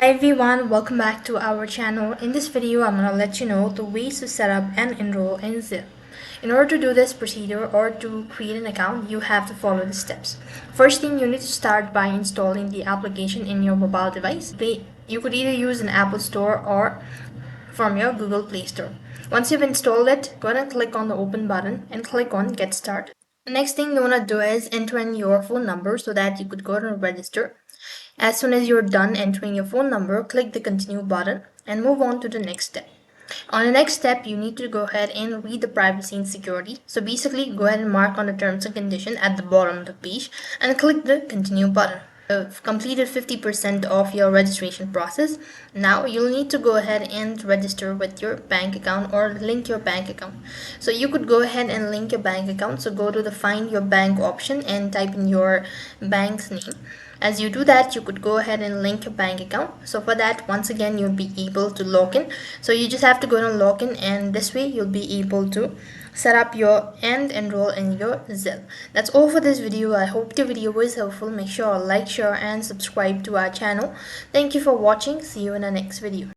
Hi everyone, welcome back to our channel. In this video, I'm going to let you know the ways to set up and enroll in Zelle. In order to do this procedure or to create an account, you have to follow the steps. First thing, you need to start by installing the application in your mobile device. You could either use an Apple Store or from your Google Play Store. Once you've installed it, go ahead and click on the open button and click on get started. The next thing you want to do is enter in your phone number so that you could go and register. As soon as you're done entering your phone number, click the continue button and move on to the next step. On the next step, you need to go ahead and read the privacy and security. So basically, go ahead and mark on the terms and condition at the bottom of the page and click the continue button. You've completed 50% of your registration process. Now you'll need to go ahead and register with your bank account or link your bank account. So you could go ahead and link your bank account. So go to the find your bank option and type in your bank's name. As you do that, you could go ahead and link your bank account. So for that, once again, you'll be able to log in. So you just have to go and log in, and this way you'll be able to set up your and enroll in your Zelle. That's all for this video. I hope the video was helpful. Make sure to like, share and subscribe to our channel. Thank you for watching. See you in the next video.